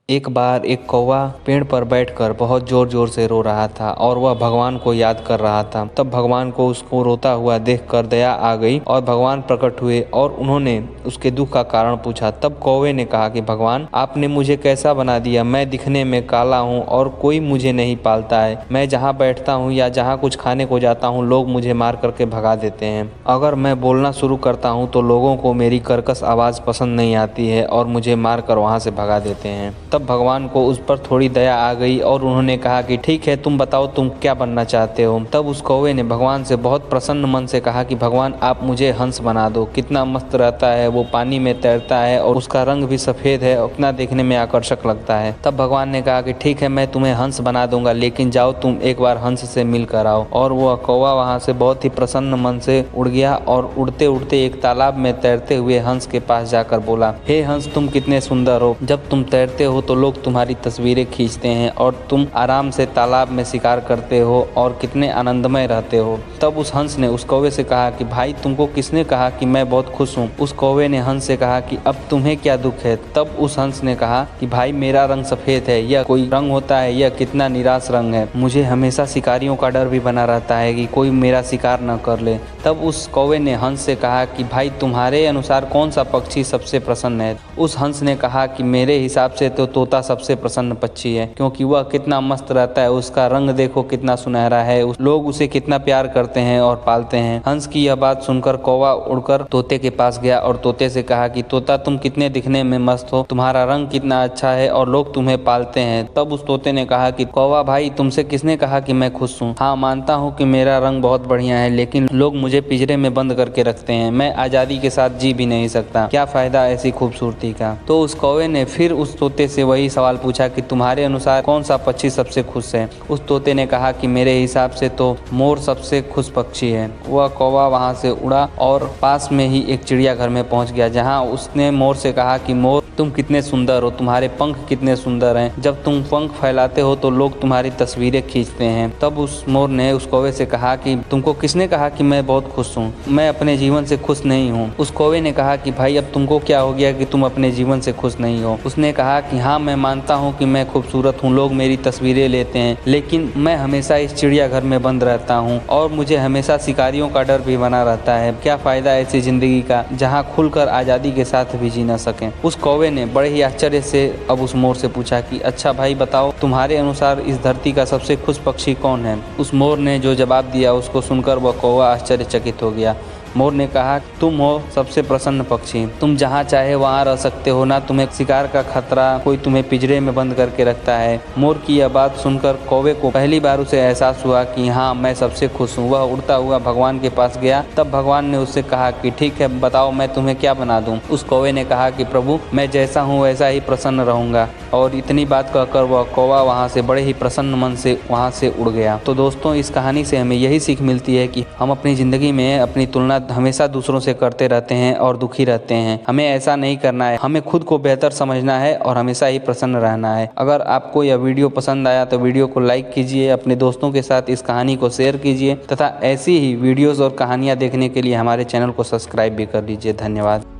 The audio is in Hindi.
एक बार एक कौवा पेड़ पर बैठकर बहुत जोर जोर से रो रहा था और वह भगवान को याद कर रहा था। तब भगवान को उसको रोता हुआ देखकर दया आ गई और भगवान प्रकट हुए और उन्होंने उसके दुख का कारण पूछा। तब कौवे ने कहा कि भगवान, आपने मुझे कैसा बना दिया। मैं दिखने में काला हूँ और कोई मुझे नहीं पालता है। मैं जहाँ बैठता हूँ या जहाँ कुछ खाने को जाता हूँ, लोग मुझे मार करके भगा देते हैं। अगर मैं बोलना शुरू करता हूँ तो लोगों को मेरी कर्कश आवाज़ पसंद नहीं आती है और मुझे मार कर वहाँ से भगा देते हैं। तब भगवान को उस पर थोड़ी दया आ गई और उन्होंने कहा कि ठीक है, तुम बताओ तुम क्या बनना चाहते हो। तब उस कौवे ने भगवान से बहुत प्रसन्न मन से कहा कि भगवान, आप मुझे हंस बना दो। कितना मस्त रहता है, वो पानी में तैरता है और उसका रंग भी सफ़ेद है, उतना देखने में आकर्षक लगता है। तब भगवान ने कहा कि ठीक है, मैं तुम्हें हंस बना दूंगा, लेकिन जाओ तुम एक बार हंस से मिल कर आओ। और वह कौवा वहाँ से बहुत ही प्रसन्न मन से उड़ गया और उड़ते उड़ते एक तालाब में तैरते हुए हंस के पास जाकर बोला, हे हंस, तुम कितने सुंदर हो। जब तुम तैरते हो तो लोग तुम्हारी तस्वीरें खींचते हैं और तुम आराम से तालाब में शिकार करते हो और कितने आनंदमय रहते हो। तब उस हंस ने उस कौवे से कहा कि भाई, तुमको किसने कहा कि मैं बहुत खुश हूँ। उस कौवे ने हंस से कहा कि अब तुम्हें क्या दुख है। तब उस हंस ने कहा कि भाई, मेरा रंग सफ़ेद है। यह कोई रंग होता है? यह कितना निराश रंग है। मुझे हमेशा शिकारियों का डर भी बना रहता है कि कोई मेरा शिकार न कर ले। तब उस कौवे ने हंस से कहा कि भाई, तुम्हारे अनुसार कौन सा पक्षी सबसे प्रसन्न है। उस हंस ने कहा कि मेरे हिसाब से तो तोता सबसे प्रसन्न पक्षी है, क्योंकि वह कितना मस्त रहता है। उसका रंग देखो कितना सुनहरा है, लोग उसे कितना प्यार करते हैं और पालते हैं। हंस की यह बात सुनकर कौवा उड़कर तोते के पास गया और तोते से कहा कि तोता, तुम कितने दिखने में मस्त हो, तुम्हारा रंग कितना अच्छा है और लोग तुम्हें पालते हैं। तब उस तोते ने कहा कि कौवा भाई, तुमसे किसने कहा कि मैं खुश हूँ। हाँ, मानता हूँ कि मेरा रंग बहुत बढ़िया है, लेकिन लोग मुझे पिंजरे में बंद करके रखते हैं। मैं आज़ादी के साथ जी भी नहीं सकता। क्या फ़ायदा ऐसी खूबसूरती का। तो उस कौवे ने फिर उस तोते से वही सवाल पूछा कि तुम्हारे अनुसार कौन सा पक्षी सबसे खुश है। उस तोते ने कहा कि मेरे हिसाब से तो मोर सबसे खुश पक्षी है। वह कौवा वहाँ से उड़ा और पास में ही एक चिड़ियाघर में पहुँच गया, जहाँ उसने मोर से कहा कि मोर, तुम कितने सुंदर हो, तुम्हारे पंख कितने सुंदर हैं। जब तुम पंख फैलाते हो तो लोग तुम्हारी तस्वीरें खींचते हैं। तब उस मोर ने उस कौवे से कहा कि तुमको किसने कहा कि मैं बहुत खुश हूँ। मैं अपने जीवन से खुश नहीं हूँ। उस कौवे ने कहा कि भाई, अब तुमको क्या हो गया कि तुम अपने जीवन से खुश नहीं हो। उसने कहा कि हाँ, मैं मानता हूँ कि मैं खूबसूरत हूँ, लोग मेरी तस्वीरें लेते हैं, लेकिन मैं हमेशा इस चिड़ियाघर में बंद रहता हूँ और मुझे हमेशा शिकारियों का डर भी बना रहता है। क्या फ़ायदा ऐसी ज़िंदगी का जहाँ खुलकर आज़ादी के साथ भी जी न सकें। उस कौवे ने बड़े ही आश्चर्य से अब उस मोर से पूछा कि अच्छा भाई, बताओ तुम्हारे अनुसार इस धरती का सबसे खुश पक्षी कौन है। उस मोर ने जो जवाब दिया उसको सुनकर वह कौवा आश्चर्यचकित हो गया। मोर ने कहा, तुम हो सबसे प्रसन्न पक्षी, तुम जहाँ चाहे वहाँ रह सकते हो, ना तुम्हें शिकार का खतरा, कोई तुम्हें पिंजरे में बंद करके रखता है। मोर की यह बात सुनकर कौवे को पहली बार उसे एहसास हुआ कि हाँ, मैं सबसे खुश हूँ। वह उड़ता हुआ भगवान के पास गया। तब भगवान ने उससे कहा कि ठीक है, बताओ मैं तुम्हें क्या बना दूँ। उस कौवे ने कहा कि प्रभु, मैं जैसा हूँ वैसा ही प्रसन्न रहूँगा। और इतनी बात कहकर वह कौवा वहाँ से बड़े ही प्रसन्न मन से वहाँ से उड़ गया। तो दोस्तों, इस कहानी से हमें यही सीख मिलती है कि हम अपनी ज़िंदगी में अपनी तुलना हमेशा दूसरों से करते रहते हैं और दुखी रहते हैं। हमें ऐसा नहीं करना है। हमें खुद को बेहतर समझना है और हमेशा ही प्रसन्न रहना है। अगर आपको यह वीडियो पसंद आया तो वीडियो को लाइक कीजिए, अपने दोस्तों के साथ इस कहानी को शेयर कीजिए तथा ऐसी ही वीडियोस और कहानियाँ देखने के लिए हमारे चैनल को सब्सक्राइब भी कर लीजिए। धन्यवाद।